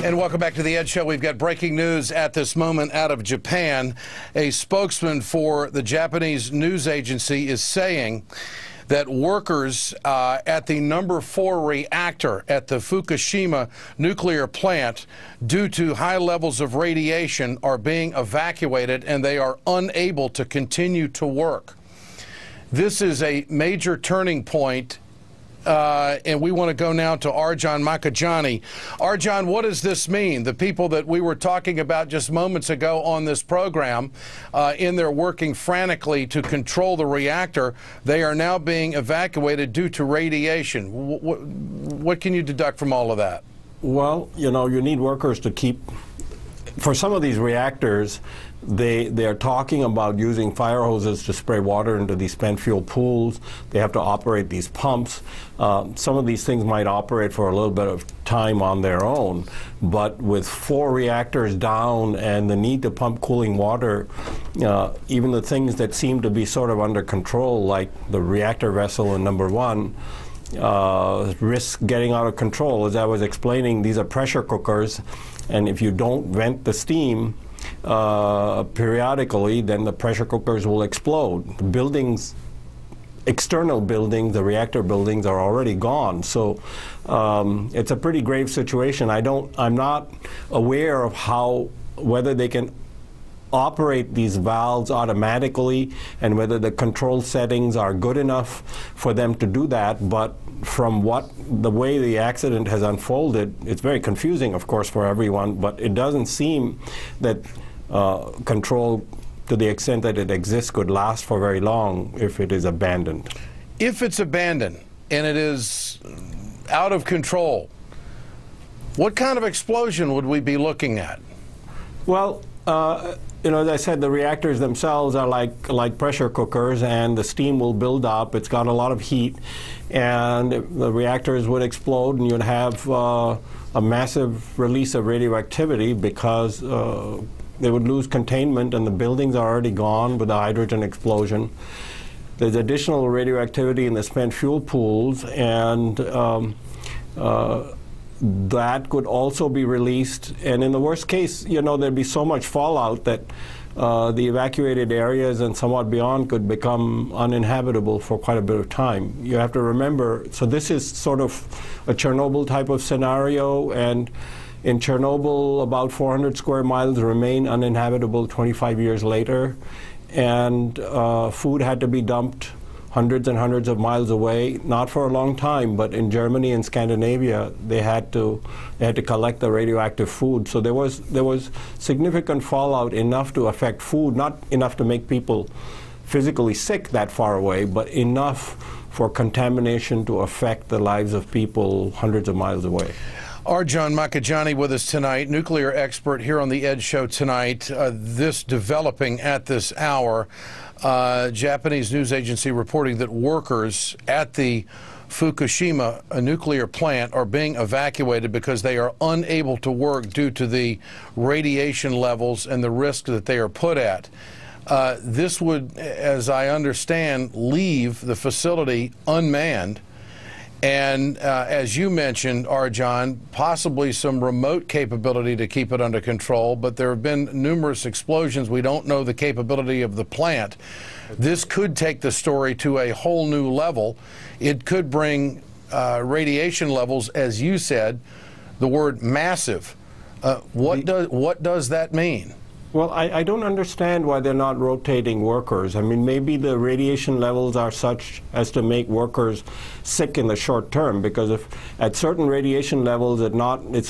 And welcome back to the Ed Show. We've got breaking news at this moment out of Japan. A spokesman for the Japanese news agency is saying that workers at the number 4 reactor at the Fukushima nuclear plant, due to high levels of radiation, are being evacuated and they are unable to continue to work. This is a major turning point. And we want to go now to Arjan Makhijani. Arjan, what does this mean? The people that we were talking about just moments ago on this program, in their working frantically to control the reactor, they are now being evacuated due to radiation. What can you deduct from all of that? Well, you know, you need workers to keep, for some of these reactors, they're talking about using fire hoses to spray water into these spent fuel pools. They have to operate these pumps. Some of these things might operate for a little bit of time on their own, but with 4 reactors down and the need to pump cooling water, even the things that seem to be sort of under control, like the reactor vessel in number 1, risk getting out of control. As I was explaining, these are pressure cookers, and if you don't vent the steam periodically, then the pressure cookers will explode. The buildings, external buildings, the reactor buildings, are already gone. So it's a pretty grave situation. I'm not aware of whether they can operate these valves automatically and whether the control settings are good enough for them to do that. But from the way the accident has unfolded, it's very confusing, of course, for everyone, but it doesn't seem that control, to the extent that it exists, could last for very long if it is abandoned. If it's abandoned and it is out of control, what kind of explosion would we be looking at? Well, you know, as I said, the reactors themselves are like pressure cookers, and the steam will build up. It's got a lot of heat, and the reactors would explode, and you'd have a massive release of radioactivity because they would lose containment, and the buildings are already gone with the hydrogen explosion. There's additional radioactivity in the spent fuel pools, and that could also be released. And in the worst case, you know, there'd be so much fallout that the evacuated areas and somewhat beyond could become uninhabitable for quite a bit of time. You have to remember, so this is sort of a Chernobyl type of scenario, and in Chernobyl, about 400 square miles remain uninhabitable 25 years later, and food had to be dumped hundreds and hundreds of miles away, not for a long time, but in Germany and Scandinavia, they had to collect the radioactive food. So there was significant fallout, enough to affect food, not enough to make people physically sick that far away, but enough for contamination to affect the lives of people hundreds of miles away. Arjan Makhijani with us tonight, nuclear expert here on the Ed Show tonight. This developing at this hour. Japanese news agency reporting that workers at the Fukushima nuclear plant are being evacuated because they are unable to work due to the radiation levels and the risk that they are put at. This would, as I understand, leave the facility unmanned. And as you mentioned, Arjan, possibly some remote capability to keep it under control, but there have been numerous explosions. We don't know the capability of the plant. This could take the story to a whole new level. It could bring radiation levels, as you said, the word massive. What does that mean? Well, I don't understand why they're not rotating workers. I mean, maybe the radiation levels are such as to make workers sick in the short term, because if at certain radiation levels it's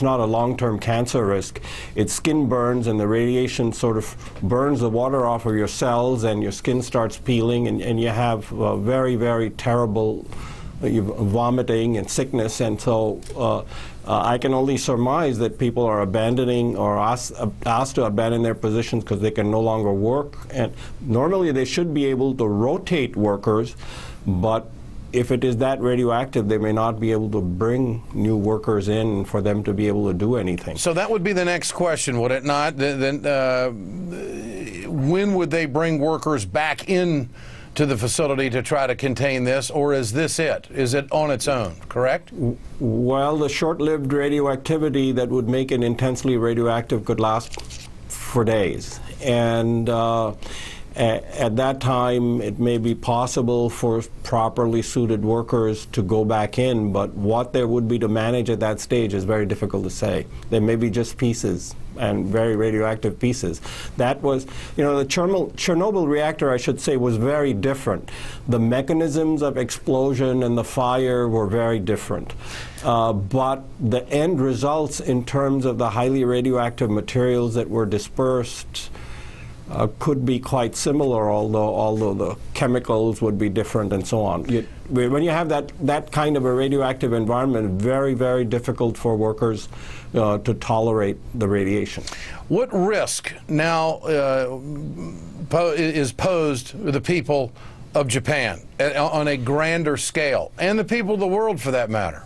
not a long-term cancer risk. It's skin burns, and the radiation sort of burns the water off of your cells, and your skin starts peeling, and you have very, very terrible vomiting and sickness. And so I can only surmise that people are abandoning or asked to abandon their positions because they can no longer work. And normally they should be able to rotate workers, but if it is that radioactive, they may not be able to bring new workers in for them to be able to do anything. So that would be the next question, would it not? Then when would they bring workers back in to the facility to try to contain this, or is this it? Is it on its own, correct? Well, the short-lived radioactivity that would make it intensely radioactive could last for days. And at that time, it may be possible for properly suited workers to go back in, but what there would be to manage at that stage is very difficult to say. There may be just pieces, and very radioactive pieces. That was, you know, the Chernobyl reactor, I should say, was very different. The mechanisms of explosion and the fire were very different. But the end results in terms of the highly radioactive materials that were dispersed could be quite similar, although the chemicals would be different and so on. When you have that kind of a radioactive environment, very, very difficult for workers to tolerate the radiation. What risk now is posed to the people of Japan on a grander scale, and the people of the world for that matter?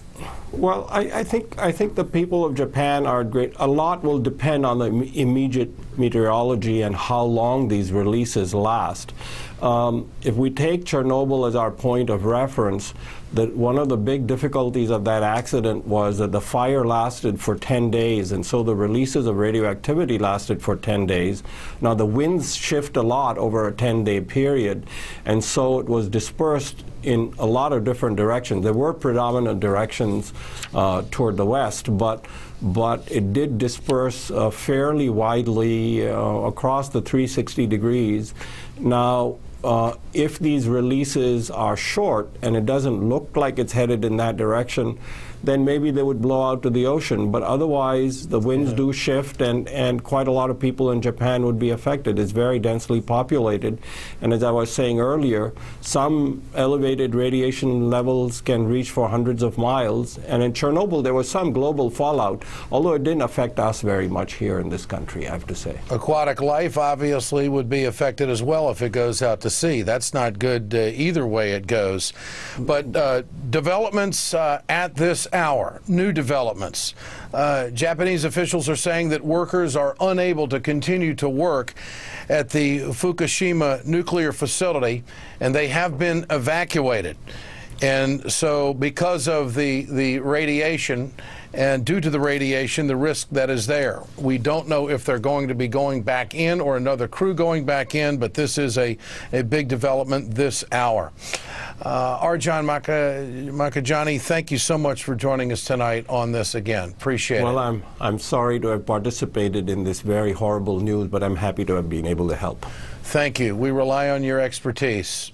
Well, I think the people of Japan are great. A lot will depend on the immediate meteorology and how long these releases last. If we take Chernobyl as our point of reference, that one of the big difficulties of that accident was that the fire lasted for 10 days, and so the releases of radioactivity lasted for 10 days. Now, the winds shift a lot over a 10-day period, and so it was dispersed in a lot of different directions. There were predominant directions toward the west, but it did disperse fairly widely across the 360 degrees. Now, if these releases are short and it doesn't look like it's headed in that direction, then maybe they would blow out to the ocean. But otherwise, the winds do shift, and quite a lot of people in Japan would be affected. It's very densely populated. And as I was saying earlier, some elevated radiation levels can reach for hundreds of miles. And in Chernobyl, there was some global fallout, although it didn't affect us very much here in this country, I have to say. Aquatic life obviously would be affected as well if it goes out to sea. That's not good either way it goes. But developments at this hour, new developments. Japanese officials are saying that workers are unable to continue to work at the Fukushima nuclear facility, and they have been evacuated. And so because of the radiation, and due to the radiation, the risk that is there, we don't know if they're going to be going back in or another crew going back in, but this is a big development this hour. Arjan Makhijani, thank you so much for joining us tonight on this again. Appreciate it. Well, I'm sorry to have participated in this very horrible news, but I'm happy to have been able to help. Thank you. We rely on your expertise.